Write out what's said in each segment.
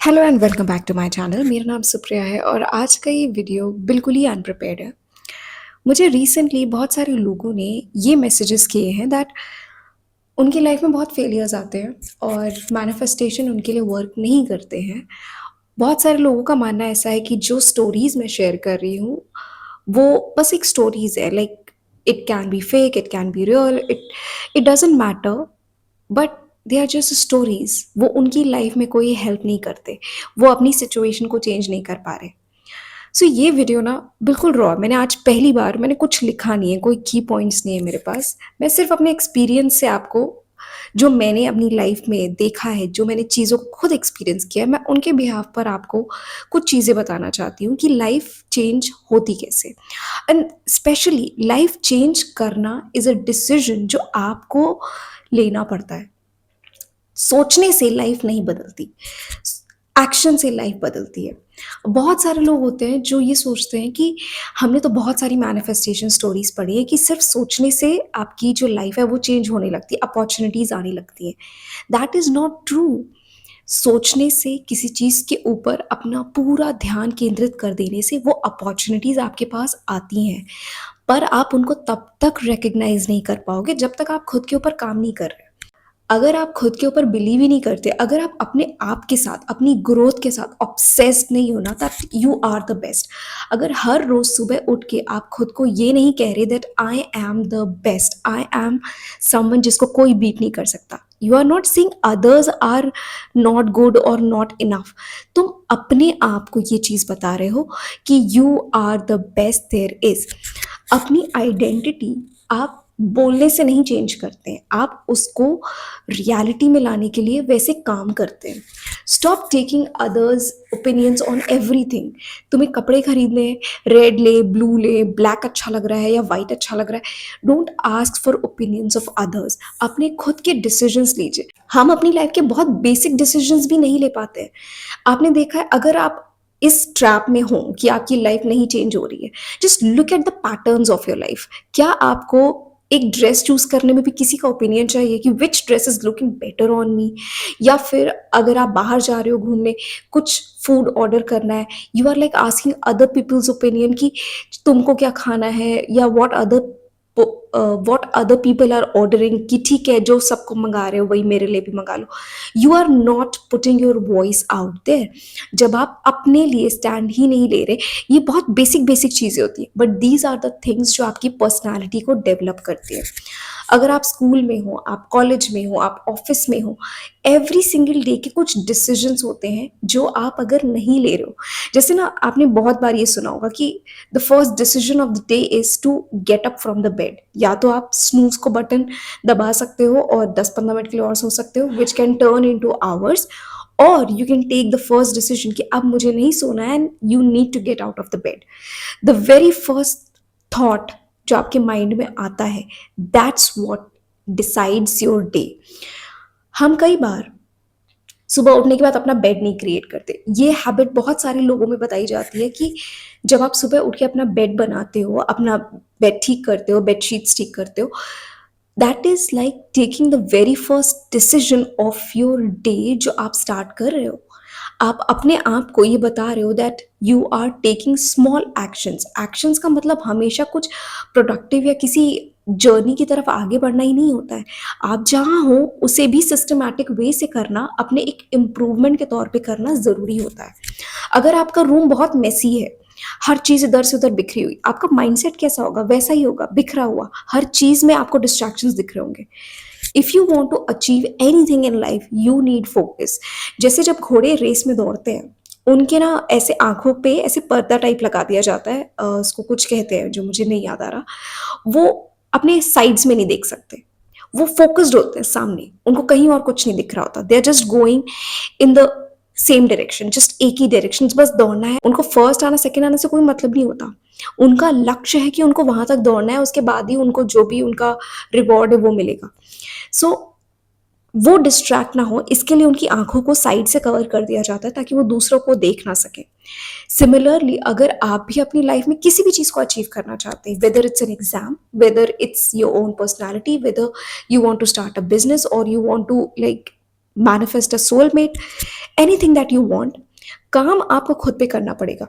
Hello and welcome back to my channel. मेरा नाम सुप्रिया है और आज का ये वीडियो बिल्कुल ही अनप्रिपेयर्ड है। मुझे रिसेंटली बहुत सारे लोगों ने ये मैसेजेस किए हैं दैट उनकी लाइफ में बहुत फेलियर्स आते हैं और मैनिफेस्टेशन उनके लिए वर्क नहीं करते हैं। बहुत सारे लोगों का मानना ऐसा है कि जो स्टोरीज़ मैं शेयर कर रही हूँ, वो बस एक स्टोरीज़ है। Like it can be fake, it can be real, it it doesn't matter, but they are just stories. वो उनकी लाइफ में कोई हेल्प नहीं करते। वो अपनी सिचुएशन को चेंज नहीं कर पा रहे। सो ये वीडियो ना बिल्कुल रॉ है। मैंने आज पहली बार मैंने कुछ लिखा नहीं है, कोई की पॉइंट्स नहीं है मेरे पास। मैं सिर्फ़ अपने एक्सपीरियंस से आपको जो मैंने अपनी लाइफ में देखा है, जो मैंने चीज़ों को खुद एक्सपीरियंस किया है, मैं उनके बिहाफ़ पर आपको कुछ चीज़ें बताना चाहती हूँ कि लाइफ चेंज होती कैसे। एंड स्पेशली लाइफ चेंज करना इज़ अ डिसीज़न जो आपको लेना पड़ता है। सोचने से लाइफ नहीं बदलती, एक्शन से लाइफ बदलती है। बहुत सारे लोग होते हैं जो ये सोचते हैं कि हमने तो बहुत सारी मैनिफेस्टेशन स्टोरीज़ पढ़ी है कि सिर्फ़ सोचने से आपकी जो लाइफ है वो चेंज होने लगती है, अपॉर्च्युनिटीज़ आने लगती हैं। That is not true. सोचने से, किसी चीज़ के ऊपर अपना पूरा ध्यान केंद्रित कर देने से वो अपॉर्च्युनिटीज़ आपके पास आती हैं, पर आप उनको तब तक रिकॉग्नाइज़ नहीं कर पाओगे जब तक आप खुद के ऊपर काम नहीं कर रहे। अगर आप खुद के ऊपर बिलीव ही नहीं करते, अगर आप अपने आप के साथ, अपनी ग्रोथ के साथ ऑब्सेस्ड नहीं हो ना, that you are the best. अगर हर रोज़ सुबह उठ के आप खुद को ये नहीं कह रहे that I am the best, I am someone जिसको कोई बीट नहीं कर सकता। You are not seeing others are not good और नॉट इनफ। तुम अपने आप को ये चीज़ बता रहे हो कि you are the best there is. अपनी आइडेंटिटी आप बोलने से नहीं चेंज करते हैं, आप उसको रियलिटी में लाने के लिए वैसे काम करते हैं। Stop taking others opinions on everything. तुम्हें कपड़े खरीदने हैं, रेड ले, ब्लू ले, ब्लैक अच्छा लग रहा है या वाइट अच्छा लग रहा है, don't ask for opinions of others. अपने खुद के डिसीजंस लीजिए। हम अपनी लाइफ के बहुत बेसिक डिसीजंस भी नहीं ले पाते हैं। आपने देखा है, अगर आप इस ट्रैप में हो कि आपकी लाइफ नहीं चेंज हो रही है, just look at the patterns of your life. क्या आपको एक ड्रेस चूज करने में भी किसी का ओपिनियन चाहिए कि which dress is looking better on me? या फिर अगर आप बाहर जा रहे हो घूमने, कुछ फूड ऑर्डर करना है, you are like asking other peoples opinion कि तुमको क्या खाना है, या what other people are ordering, कि ठीक है जो सबको मंगा रहे हो वही मेरे लिए भी मंगा लो। You are not putting your voice out there. जब आप अपने लिए स्टैंड ही नहीं ले रहे, ये बहुत बेसिक बेसिक चीज़ें होती हैं, but these are the things जो आपकी पर्सनैलिटी को डेवलप करती है। अगर आप स्कूल में हो, आप कॉलेज में हो, आप ऑफिस में हो, एवरी सिंगल डे के कुछ डिसीजंस होते हैं जो आप अगर नहीं ले रहे हो। जैसे ना, आपने बहुत बार ये सुना होगा कि the first decision of the day is to get up from the bed. या तो आप स्नूज को बटन दबा सकते हो और 10-15 मिनट के लिए और सो सकते हो, which can turn into hours, और you can take the first decision कि अब मुझे नहीं सोना है and you need to get out of the bed. The very first thought जो आपके माइंड में आता है, that's what decides your day. हम कई बार सुबह उठने के बाद अपना बेड नहीं क्रिएट करते। ये हैबिट बहुत सारे लोगों में बताई जाती है कि जब आप सुबह उठ के अपना बेड बनाते हो, अपना बेड ठीक करते हो, बेडशीट्स ठीक करते हो, that is like taking the very first decision of your day जो आप स्टार्ट कर रहे हो। आप अपने आप को ये बता रहे हो that you are taking small actions. Actions का मतलब हमेशा कुछ प्रोडक्टिव या किसी जर्नी की तरफ आगे बढ़ना ही नहीं होता है। आप जहाँ हो उसे भी सिस्टमैटिक वे से करना, अपने एक इम्प्रूवमेंट के तौर पे करना ज़रूरी होता है। अगर आपका रूम बहुत मेसी है, हर चीज़ इधर से उधर बिखरी हुई, आपका माइंडसेट कैसा होगा? वैसा ही होगा, बिखरा हुआ। हर चीज़ में आपको डिस्ट्रैक्शंस दिख रहे होंगे। If you want to achieve anything in life, you need focus. जैसे जब घोड़े रेस में दौड़ते हैं, उनके ना ऐसे आंखों पे ऐसे पर्दा टाइप लगा दिया जाता है, उसको कुछ कहते हैं जो मुझे नहीं याद आ रहा। वो अपने साइड्स में नहीं देख सकते, वो फोकस्ड होते हैं सामने, उनको कहीं और कुछ नहीं दिख रहा होता। They are just going in the same direction, just एक ही डायरेक्शन, बस दौड़ना है उनको। फर्स्ट आना सेकंड आने से कोई मतलब नहीं होता। उनका लक्ष्य है कि उनको वहां तक दौड़ना है, उसके बाद ही उनको जो भी उनका रिवॉर्ड है वो मिलेगा। सो वो डिस्ट्रैक्ट ना हो, इसके लिए उनकी आंखों को साइड से कवर कर दिया जाता है ताकि वो दूसरों को देख ना सके। सिमिलरली, अगर आप भी अपनी लाइफ में किसी भी चीज़ को अचीव करना चाहते हैं, whether it's an exam, whether it's your own personality, whether you want to start a business और you want to like manifest a soulmate, anything that you want, काम आपको खुद पे करना पड़ेगा।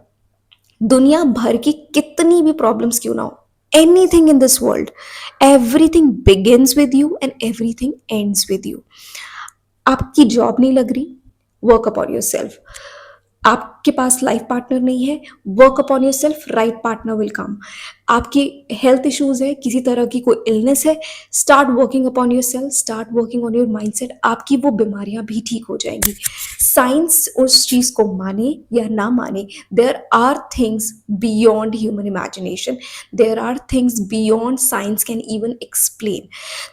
दुनिया भर की कितनी भी प्रॉब्लम्स क्यों ना हो, anything in this world, everything begins with you and everything ends with you. आपकी जॉब नहीं लग रही, वर्क अपॉन योर सेल्फ। आपके पास लाइफ पार्टनर नहीं है, work upon your self, right partner will come. आपकी हेल्थ इश्यूज है, किसी तरह की कोई इलनेस है, start working upon your self, start working on your mindset, आपकी वो बीमारियां भी ठीक हो जाएंगी। साइंस उस चीज को माने या ना माने, there are things beyond human imagination, there are things beyond science can even explain.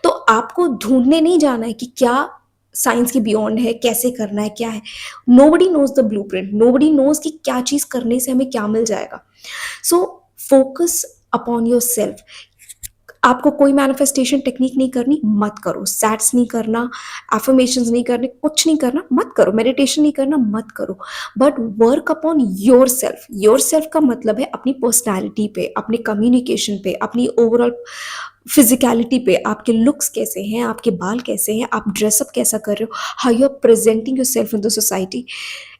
तो आपको ढूंढने नहीं जाना है कि क्या साइंस के बियॉन्ड है, कैसे करना है, क्या है। Nobody knows the blueprint, nobody knows कि क्या चीज करने से हमें क्या मिल जाएगा। So focus upon yourself. आपको कोई मैनिफेस्टेशन टेक्निक नहीं करनी, मत करो। सैट्स नहीं करना, एफर्मेशंस नहीं करने, कुछ नहीं करना, मत करो। मेडिटेशन नहीं करना, मत करो। But work upon your self. Your self का मतलब है अपनी पर्सनैलिटी पे, अपने कम्युनिकेशन पे, अपनी ओवरऑल फिजिकलिटी पे, आपके लुक्स कैसे हैं, आपके बाल कैसे हैं, आप ड्रेसअप कैसा कर रहे हो, how you are presenting yourself in the society.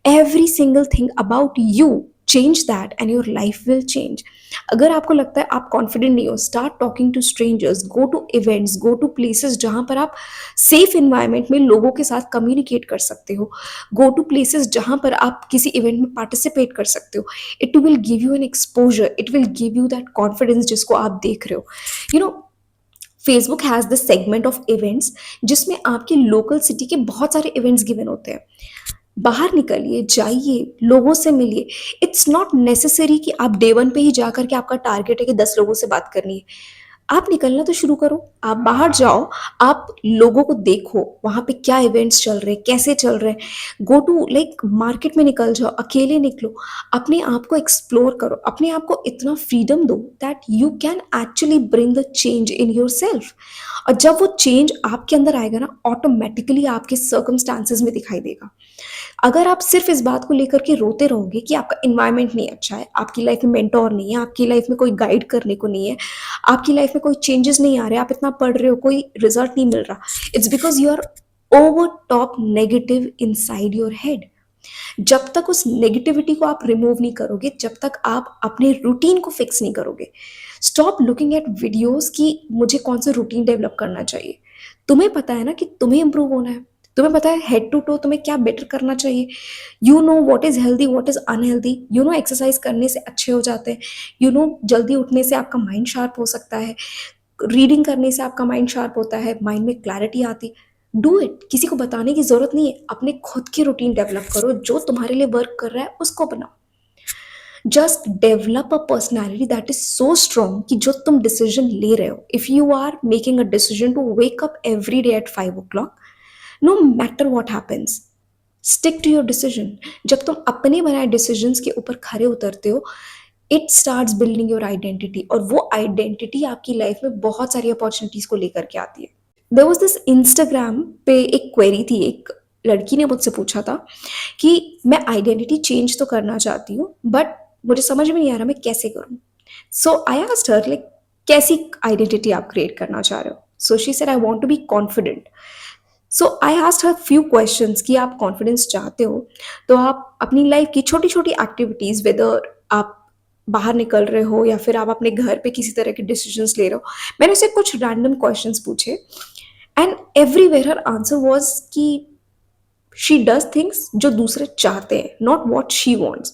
Every single thing about you, change that and your life will change. अगर आपको लगता है आप कॉन्फिडेंट नहीं हो, start talking to strangers, go to events, go to places जहां पर आप सेफ इन्वायरमेंट में लोगों के साथ कम्युनिकेट कर सकते हो। गो टू प्लेसेस जहां पर आप किसी इवेंट में पार्टिसिपेट कर सकते हो। It will give you N exposure, it will give you that confidence जिसको आप देख रहे हो। You know, Facebook has the segment of events जिसमें आपके लोकल सिटी के बहुत सारे इवेंट्स गिवन होते हैं। बाहर निकलिए, जाइए, लोगों से मिलिए। इट्स नॉट नेसेसरी कि आप डे वन पे ही जाकर के आपका टारगेट है कि 10 लोगों से बात करनी है। आप निकलना तो शुरू करो, आप बाहर जाओ, आप लोगों को देखो, वहाँ पे क्या इवेंट्स चल रहे हैं, कैसे चल रहे हैं। गो टू लाइक मार्केट में निकल जाओ, अकेले निकलो, अपने आप को एक्सप्लोर करो, अपने आप को इतना फ्रीडम दो that you can actually bring the change in your self. और जब वो चेंज आपके अंदर आएगा ना, ऑटोमेटिकली आपके सर्कमस्टांसेस में दिखाई देगा। अगर आप सिर्फ इस बात को लेकर के रोते रहोगे कि आपका इन्वायरमेंट नहीं अच्छा है, आपकी लाइफ में मेंटोर नहीं है, आपकी लाइफ में कोई गाइड करने को नहीं है, आपकी लाइफ में कोई चेंजेस नहीं आ रहे, आप इतना पढ़ रहे हो, कोई रिजल्ट नहीं मिल रहा, it's because you are over top negative inside your head. जब तक उस नेगेटिविटी को आप रिमूव नहीं करोगे, जब तक आप अपने रूटीन को फिक्स नहीं करोगे, स्टॉप लुकिंग एट वीडियोस कि मुझे कौन सा रूटीन डेवलप करना चाहिए। तुम्हें पता है ना कि तुम्हें इंप्रूव होना है, तुम्हें पता है हेड टू टो तुम्हें क्या बेटर करना चाहिए। You know what is healthy, what is unhealthy. You know exercise करने से अच्छे हो जाते हैं, यू नो जल्दी उठने से आपका माइंड शार्प हो सकता है, रीडिंग करने से आपका माइंड शार्प होता है, माइंड में क्लैरिटी आती। डू इट, किसी को बताने की जरूरत नहीं है। अपने खुद की रूटीन डेवलप करो, जो तुम्हारे लिए वर्क कर रहा है उसको बनाओ। Just develop a personality that is so strong कि जो तुम डिसीजन ले रहे हो, if you are making a decision to wake up every day at 5 o'clock, no matter what happens, stick to your decision. जब तुम अपने बनाए डिसीजंस के ऊपर खरे उतरते हो, it starts building your identity, और वो आइडेंटिटी आपकी लाइफ में बहुत सारी अपॉर्चुनिटीज को लेकर के आती है। देयर वाज दिस इंस्टाग्राम पे एक क्वेरी थी, एक लड़की ने मुझसे पूछा था कि मैं आइडेंटिटी चेंज तो करना चाहती हूँ, बट मुझे समझ में नहीं आ रहा मैं कैसे करूँ। So I asked her like, कैसी आइडेंटिटी आप क्रिएट करना चाह रहे हो। So she said I want to be confident. So I asked her few questions कि आप कॉन्फिडेंस चाहते हो तो आप अपनी लाइफ की छोटी छोटी एक्टिविटीज, वेदर आप बाहर निकल रहे हो या फिर आप अपने घर पे किसी तरह के डिसीजंस ले रहे हो, मैंने उसे कुछ रैंडम क्वेश्चंस पूछे, and everywhere her answer was कि शी डज थिंग्स जो दूसरे चाहते हैं, नॉट वॉट शी वॉन्ट्स।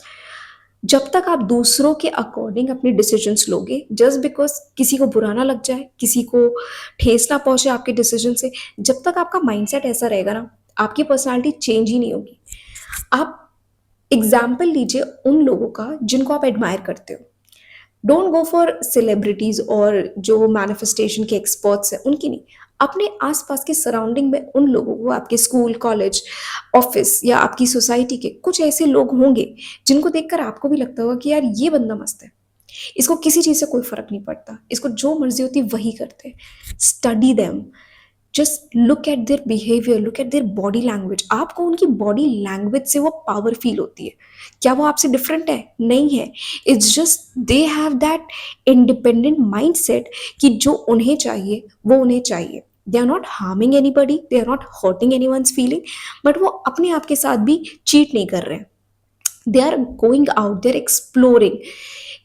जब तक आप दूसरों के अकॉर्डिंग अपने डिसीजंस लोगे, जस्ट बिकॉज किसी को बुरा ना लग जाए, किसी को ठेस ना पहुंचे आपके डिसीजन से, जब तक आपका माइंडसेट ऐसा रहेगा ना, आपकी पर्सनालिटी चेंज ही नहीं होगी। आप एग्जाम्पल लीजिए उन लोगों का जिनको आप एडमायर करते हो। डोंट गो फॉर सेलिब्रिटीज और जो मैनिफेस्टेशन के एक्सपर्ट्स हैं उनकी नहीं, अपने आसपास के सराउंडिंग में उन लोगों को, आपके स्कूल, कॉलेज, ऑफिस या आपकी सोसाइटी के कुछ ऐसे लोग होंगे जिनको देखकर आपको भी लगता होगा कि यार ये बंदा मस्त है, इसको किसी चीज़ से कोई फर्क नहीं पड़ता, इसको जो मर्जी होती है वही करते हैं। Study them, just look at their behaviour, look at their body language. आपको उनकी बॉडी लैंग्वेज से वो पावर फील होती है। क्या वो आपसे डिफरेंट है? नहीं है। It's just they have that independent mindset कि जो उन्हें चाहिए वो उन्हें चाहिए। They are not harming anybody, they are not hurting anyone's feeling, but वो अपने आप के साथ भी चीट नहीं कर रहे हैं। They are going out, they are exploring.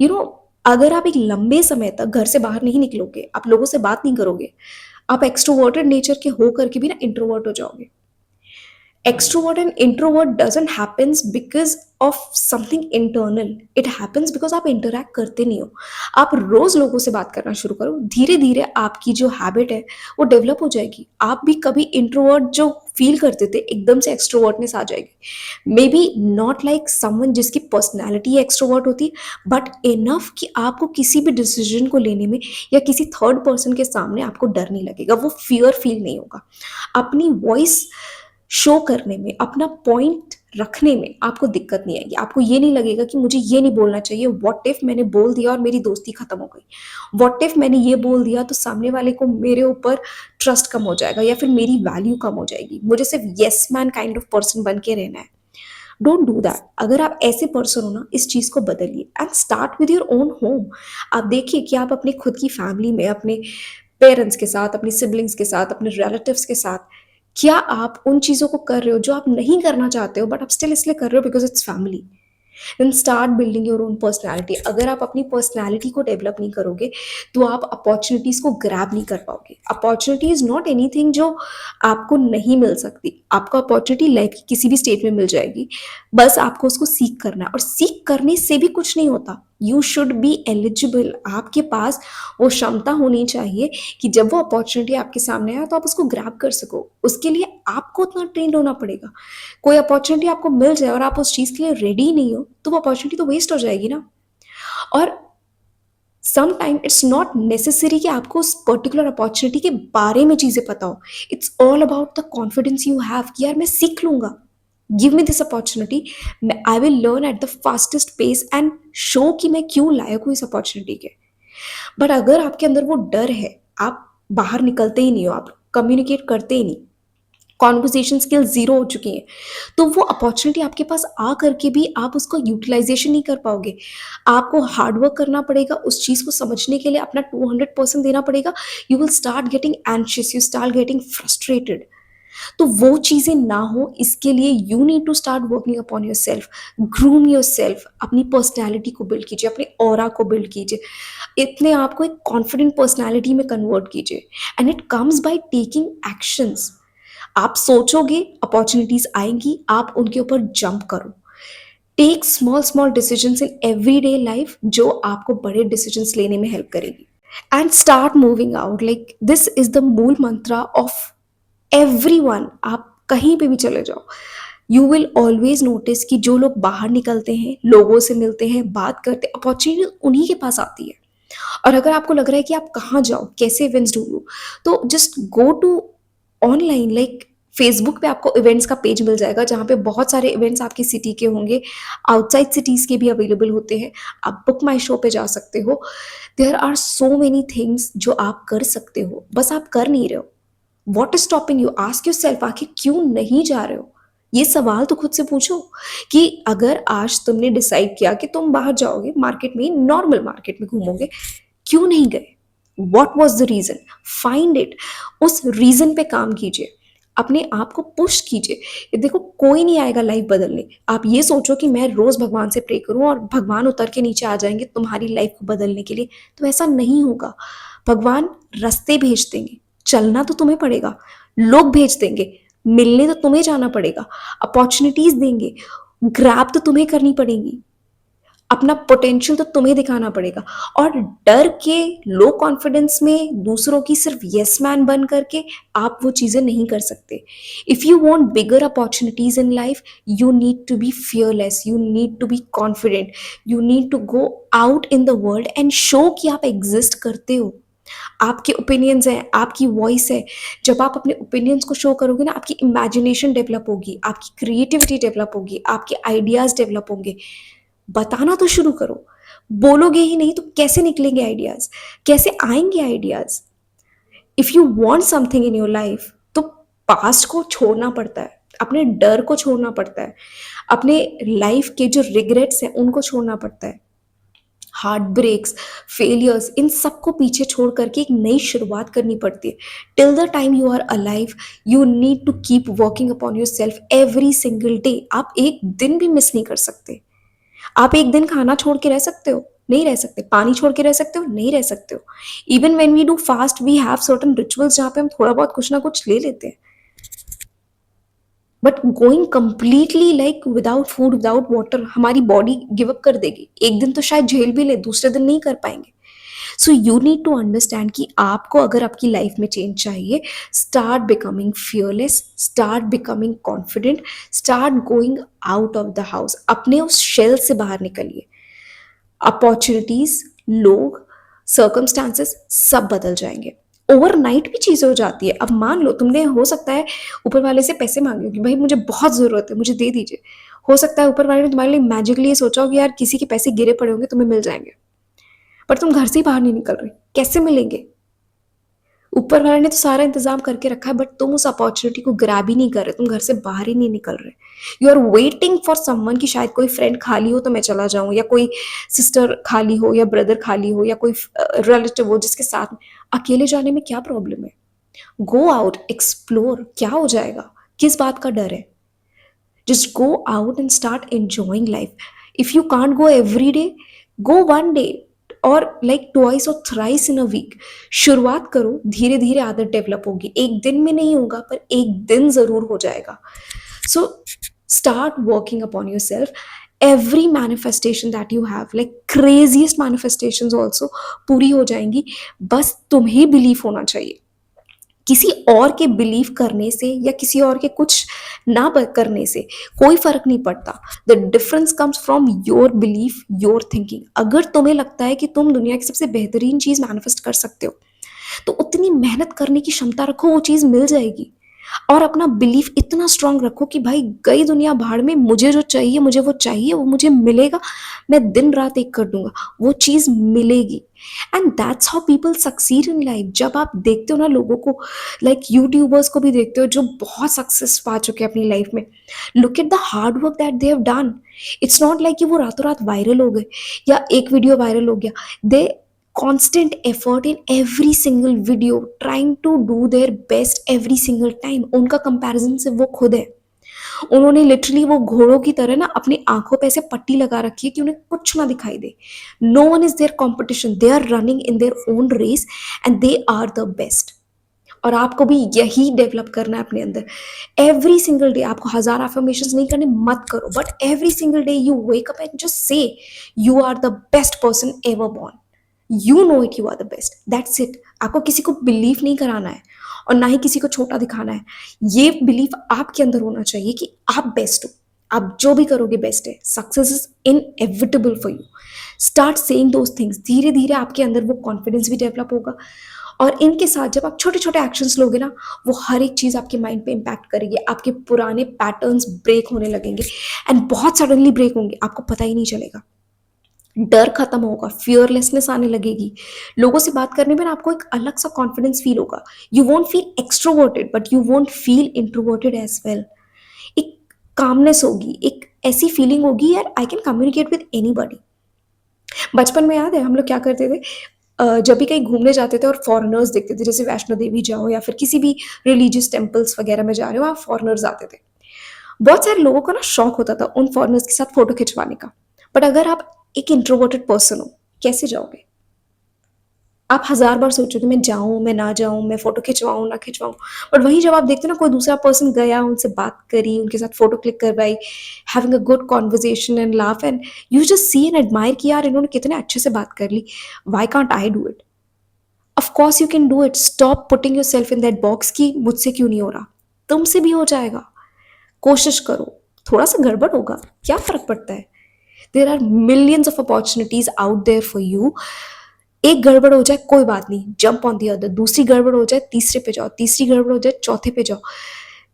You know, अगर आप एक लंबे समय तक घर से बाहर नहीं निकलोगे, आप लोगों से बात नहीं करोगे, आप एक्सट्रोवर्टेड नेचर के हो करके भी ना इंट्रोवर्ट हो जाओगे। Extrovert and introvert doesn't happens because of something internal. It happens because आप interact करते नहीं हो। आप रोज लोगों से बात करना शुरू करो, धीरे धीरे आपकी जो हैबिट है वो डेवलप हो जाएगी। आप भी कभी इंट्रोवर्ट जो फील करते थे एकदम से एक्सट्रोवर्टनेस आ जाएगी। May be not like someone जिसकी पर्सनैलिटी एक्सट्रोवर्ट होती, बट इनफ कि आपको किसी भी डिसीजन को लेने में या किसी थर्ड पर्सन के सामने आपको डर नहीं लगेगा, वो फियर फील नहीं होगा। अपनी वॉइस शो करने में, अपना पॉइंट रखने में आपको दिक्कत नहीं आएगी। आपको ये नहीं लगेगा कि मुझे ये नहीं बोलना चाहिए, व्हाट इफ मैंने बोल दिया और मेरी दोस्ती खत्म हो गई, व्हाट इफ मैंने ये बोल दिया तो सामने वाले को मेरे ऊपर ट्रस्ट कम हो जाएगा या फिर मेरी वैल्यू कम हो जाएगी, मुझे सिर्फ yes man kind of person बन के रहना है। Don't do that. अगर आप ऐसे पर्सन हो ना, इस चीज को बदलिए and start with your own home. आप देखिए कि आप अपने खुद की फैमिली में, अपने पेरेंट्स के साथ, अपने सिबलिंग्स के साथ, अपने रिलेटिव्स के साथ, क्या आप उन चीज़ों को कर रहे हो जो आप नहीं करना चाहते हो बट आप स्टिल इसलिए कर रहे हो because it's family. Then start building your own personality. अगर आप अपनी पर्सनैलिटी को डेवलप नहीं करोगे तो आप अपॉर्चुनिटीज़ को ग्रैब नहीं कर पाओगे। अपॉर्चुनिटी इज़ नॉट एनीथिंग जो आपको नहीं मिल सकती। आपको अपॉर्चुनिटी लाइफ की किसी भी स्टेट में मिल जाएगी, बस आपको उसको सीख करना है। और सीख करने से भी कुछ नहीं होता, यू शुड बी एलिजिबल। आपके पास वो क्षमता होनी चाहिए कि जब वो अपॉर्चुनिटी आपके सामने आए तो आप उसको ग्रैब कर सको। उसके लिए आपको उतना ट्रेंड होना पड़ेगा। कोई अपॉर्चुनिटी आपको मिल जाए और आप उस चीज़ के लिए रेडी नहीं हो तो वो अपॉर्चुनिटी तो वेस्ट हो जाएगी ना। और some time it's not necessary कि आपको उस पर्टिकुलर अपॉर्चुनिटी के बारे में चीज़ें पता हो। It's all about the confidence you have कि यार मैं सीख लूंगा, give me this opportunity, I will learn at the fastest pace and show कि मैं क्यों लायक हूँ इस अपॉर्चुनिटी के। बट अगर आपके अंदर वो डर है, आप बाहर निकलते ही नहीं हो, आप कम्युनिकेट करते ही नहीं, कॉन्वर्सेशन स्किल जीरो हो चुकी है, तो वो अपॉर्चुनिटी आपके पास आ करके भी आप उसको यूटिलाइजेशन नहीं कर पाओगे। आपको हार्डवर्क करना पड़ेगा उस चीज़ को समझने के लिए, अपना 200% देना पड़ेगा। You will start getting anxious, you start getting frustrated. तो वो चीज़ें ना हो इसके लिए you need to start working upon yourself, groom yourself. अपनी पर्सनैलिटी को बिल्ड कीजिए, अपने ऑरा को बिल्ड कीजिए, इतने आप को एक कॉन्फिडेंट पर्सनैलिटी में कन्वर्ट कीजिए। And it comes by taking actions. आप सोचोगे अपॉर्चुनिटीज आएंगी, आप उनके ऊपर जंप करो। Take small small decisions in everyday life जो आपको बड़े डिसीजंस लेने में हेल्प करेगी। And start moving out, like this is the मूल मंत्रा ऑफ एवरीवन। आप कहीं पे भी चले जाओ, यू विल ऑलवेज नोटिस कि जो लोग बाहर निकलते हैं, लोगों से मिलते हैं, बात करते हैं, अपॉर्चुनिटी उन्हीं के पास आती है। और अगर आपको लग रहा है कि आप कहाँ जाओ, कैसे इवेंट्स ढूंढूं, तो just go to online, like Facebook पे आपको इवेंट्स का पेज मिल जाएगा जहाँ पे बहुत सारे इवेंट्स आपकी सिटी के होंगे, आउटसाइड सिटीज़ के भी अवेलेबल होते हैं। आप बुक माई शो पे जा सकते हो। There are so many things जो आप कर सकते हो, बस आप कर नहीं रहे हो। What is stopping you? Ask your self, आखिर क्यों नहीं जा रहे हो? ये सवाल तो खुद से पूछो कि अगर आज तुमने डिसाइड किया कि तुम बाहर जाओगे, मार्केट में, नॉर्मल मार्केट में घूमोगे, क्यों नहीं गए? What was the reason? Find it. उस रीजन पे काम कीजिए, अपने आप को पुश कीजिए। ये देखो, कोई नहीं आएगा लाइफ बदलने। आप ये सोचो कि मैं रोज भगवान से प्रे करूं और भगवान उतर के नीचे आ जाएंगे तुम्हारी लाइफ को बदलने के लिए, तो ऐसा नहीं होगा। भगवान रास्ते भेज देंगे, चलना तो तुम्हें पड़ेगा। लोग भेज देंगे, मिलने तो तुम्हें जाना पड़ेगा। अपॉर्चुनिटीज देंगे, ग्रैब तो तुम्हें करनी पड़ेगी। अपना पोटेंशियल तो तुम्हें दिखाना पड़ेगा। और डर के, लो कॉन्फिडेंस में दूसरों की सिर्फ यस मैन बन करके आप वो चीजें नहीं कर सकते। If you want bigger opportunities in life, you need to be fearless, you need to be confident, you need to go out in the world and show कि आप एग्जिस्ट करते हो। आपके ओपिनियंस हैं, आपकी वॉइस है। जब आप अपने ओपिनियंस को शो करोगे ना, आपकी इमेजिनेशन डेवलप होगी, आपकी क्रिएटिविटी डेवलप होगी, आपके आइडियाज डेवलप होंगे। बताना तो शुरू करो। बोलोगे ही नहीं तो कैसे निकलेंगे आइडियाज, कैसे आएंगे ideas? If you want something in your life तो पास्ट को छोड़ना पड़ता है, अपने डर को छोड़ना पड़ता है, अपने लाइफ के जो रिग्रेट्स हैं उनको छोड़ना पड़ता है। हार्ट ब्रेक्स, फेलियर्स, इन सबको पीछे छोड़ करके एक नई शुरुआत करनी पड़ती है। Till the time you are alive, you need to keep working upon yourself every single day. आप एक दिन भी मिस नहीं कर सकते। आप एक दिन खाना छोड़ के रह सकते हो? नहीं रह सकते। पानी छोड़ के रह सकते हो? नहीं रह सकते हो। Even when we do fast we have certain rituals जहाँ पे हम थोड़ा बहुत कुछ ना कुछ ले लेते हैं। But going completely like without food without water, हमारी बॉडी गिव अप कर देगी। एक दिन तो शायद झेल भी ले, दूसरे दिन नहीं कर पाएंगे। So you need to understand कि आपको अगर आपकी लाइफ में चेंज चाहिए, start becoming fearless, start becoming confident, start going out of the house. अपने उस शेल से बाहर निकलिए। अपॉर्चुनिटीज, लोग, सर्कमस्टांसेस सब बदल जाएंगे। ओवरनाइट भी चीजें हो जाती है। अब मान लो तुमने, हो सकता है ऊपर वाले से पैसे मांगे हो कि भाई मुझे बहुत जरूरत है, मुझे दे दीजिए। हो सकता है ऊपर वाले ने तुम्हारे लिए मैजिकली ये सोचा हो कि यार किसी के पैसे गिरे पड़े होंगे, तुम्हें मिल जाएंगे। पर तुम घर से ही बाहर नहीं निकल रहे, कैसे मिलेंगे? ऊपर वाले ने तो सारा इंतजाम करके रखा है, बट तुम उस अपॉर्चुनिटी को ग्रैब ही नहीं कर रहे, तुम घर से बाहर ही नहीं निकल रहे। You are waiting for someone कि शायद कोई फ्रेंड खाली हो तो मैं चला जाऊं, या कोई सिस्टर खाली हो, या ब्रदर खाली हो, या कोई रिलेटिव हो जिसके साथ। अकेले जाने में क्या प्रॉब्लम है? गो आउट, एक्सप्लोर, क्या हो जाएगा? किस बात का डर है? Just go out and start enjoying life. If you can't go every day, go one day और लाइक ट्वाइस और थ्राइस इन अ वीक। शुरुआत करो, धीरे धीरे आदत डेवलप होगी। एक दिन में नहीं होगा, पर एक दिन जरूर हो जाएगा। So start working upon yourself. Every manifestation that you have, like craziest manifestations also पूरी हो जाएंगी। बस तुम्हें बिलीव होना चाहिए। किसी और के बिलीव करने से या किसी और के कुछ ना करने से कोई फर्क नहीं पड़ता। The difference comes from your belief, your thinking. अगर तुम्हें लगता है कि तुम दुनिया की सबसे बेहतरीन चीज मैनिफेस्ट कर सकते हो, तो उतनी मेहनत करने की क्षमता रखो, वो चीज मिल जाएगी। और अपना बिलीफ इतना स्ट्रांग रखो कि भाई गई दुनिया भाड़ में, मुझे जो चाहिए मुझे वो चाहिए, वो मुझे मिलेगा। मैं दिन रात एक कर दूंगा, वो चीज मिलेगी। And that's how people succeed in life. जब आप देखते हो ना लोगों को, लाइक यूट्यूबर्स को भी देखते हो जो बहुत सक्सेस पा चुके हैं अपनी लाइफ में, look at the hard work that they have done. It's not like कि वो रातों रात वायरल हो गए या एक वीडियो वायरल हो गया। दे constant effort in every single video, trying to do their best every single time। उनका कंपैरिजन सिर्फ वो खुद है। उन्होंने लिटरली वो घोड़ों की तरह ना अपनी आंखों पे ऐसे पट्टी लगा रखी है कि उन्हें कुछ ना दिखाई दे। No one is there competition, they are running in their own race and they are the best. और आपको भी यही डेवलप करना है अपने अंदर। एवरी सिंगल डे आपको 1000 अफर्मेशंस नहीं करने, मत करो, but every single day you wake up and just say you are the best person ever born. You know it, you are the best, that's it. आपको किसी को बिलीव नहीं कराना है और ना ही किसी को छोटा दिखाना है। ये बिलीव आपके अंदर होना चाहिए कि आप बेस्ट हो, आप जो भी करोगे बेस्ट है। Success is inevitable for you. Start saying those things. धीरे धीरे आपके अंदर वो कॉन्फिडेंस भी डेवलप होगा। और इनके साथ जब आप छोटे छोटे एक्शंस लोगे ना, वो हर एक चीज़ आपके माइंड पे इम्पैक्ट करेगी। आपके पुराने पैटर्न्स ब्रेक होने लगेंगे एंड बहुत सडनली ब्रेक होंगे, आपको पता ही नहीं चलेगा। डर खत्म होगा, फियरलेसनेस आने लगेगी। लोगों से बात करने में ना आपको एक अलग सा कॉन्फिडेंस फील होगा। You won't feel extroverted but you won't feel introverted as well. एक कामनेस होगी, एक ऐसी फीलिंग होगी यार I can communicate with anybody. बचपन में याद है हम लोग क्या करते थे, जब भी कहीं घूमने जाते थे और फॉरेनर्स देखते थे, जैसे वैष्णो देवी जाओ या फिर किसी भी रिलीजियस टेम्पल्स वगैरह में जा रहे हो, वहाँ फॉरेनर्स आते थे। बहुत सारे लोगों को ना शौक होता था उन फॉरेनर्स के साथ फोटो खिंचवाने का। बट अगर आप एक इंट्रोवर्टेड पर्सन हो, कैसे जाओगे? आप हजार बार सोचोगे मैं जाऊं, मैं ना जाऊं, मैं फोटो खिंचवाऊं ना खिंचवाऊं। बट वहीं जब आप देखते हो ना कोई दूसरा पर्सन गया, उनसे बात करी, उनके साथ फोटो क्लिक करवाई, having a good conversation and laugh, and you just see and admire कि यार इन्होंने कितने अच्छे से बात कर ली, why can't I do it? Of course you can do it. Stop putting yourself in that box कि मुझसे क्यों नहीं हो रहा, तुमसे भी हो जाएगा। कोशिश करो, थोड़ा सा गड़बड़ होगा, क्या फर्क पड़ता है? There are millions of opportunities out there for you. एक गड़बड़ हो जाए कोई बात नहीं, जंप ऑन दी अदर। दूसरी गड़बड़ हो जाए तीसरे पे जाओ, तीसरी गड़बड़ हो जाए चौथे पे जाओ।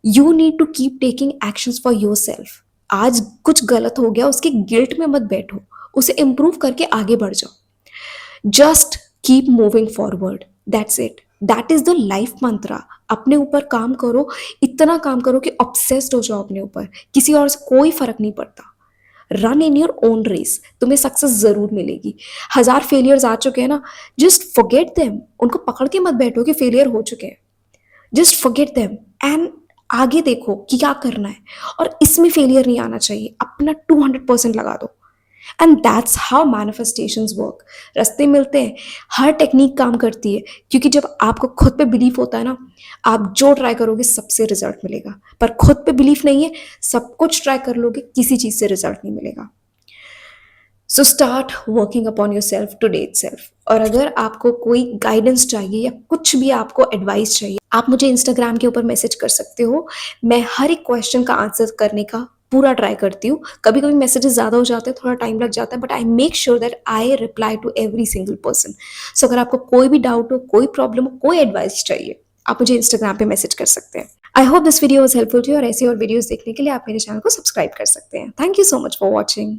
You need to keep taking actions for yourself. आज कुछ गलत हो गया उसके गिल्ट में मत बैठो, उसे इंप्रूव करके आगे बढ़ जाओ। Just keep moving forward, that's it. That is the life mantra. अपने ऊपर काम करो, इतना काम करो कि ऑब्सेस्ड हो जाओ अपने ऊपर, किसी और से कोई फर्क नहीं पड़ता। Run in your own race, तुम्हें सक्सेस ज़रूर मिलेगी। 1000 फेलियर्स आ चुके हैं ना, जस्ट फॉरगेट देम, उनको पकड़ के मत बैठो कि फेलियर हो चुके हैं। जस्ट फॉरगेट देम एंड आगे देखो कि क्या करना है, और इसमें फेलियर नहीं आना चाहिए, अपना 200% लगा दो। And that's how manifestations work. रास्ते मिलते हैं, हर टेक्निक काम करती है, क्योंकि जब आपको खुद पे बिलीफ होता है ना, आप जो ट्राई करोगे सबसे रिजल्ट मिलेगा। पर खुद पे बिलीफ नहीं है, सब कुछ ट्राई कर लोगे, किसी चीज़ से रिजल्ट नहीं मिलेगा। So start working upon your self today itself. और अगर आपको कोई गाइडेंस चाहिए या कुछ भी आपको एडवाइस चाहिए, आप मुझे इंस्टाग्राम के ऊपर मैसेज कर सकते हो। मैं हर एक क्वेश्चन का आंसर करने का पूरा ट्राई करती हूँ। कभी कभी मैसेजेस ज़्यादा हो जाते हैं, थोड़ा टाइम लग जाता है, but I make sure that I reply to every single person. So अगर आपको कोई भी डाउट हो, कोई प्रॉब्लम हो, कोई एडवाइस चाहिए, आप मुझे इंस्टाग्राम पे मैसेज कर सकते हैं। I hope this video was helpful to you, और ऐसी और वीडियोज़ देखने के लिए आप मेरे चैनल को सब्सक्राइब कर सकते हैं। Thank you so much for watching.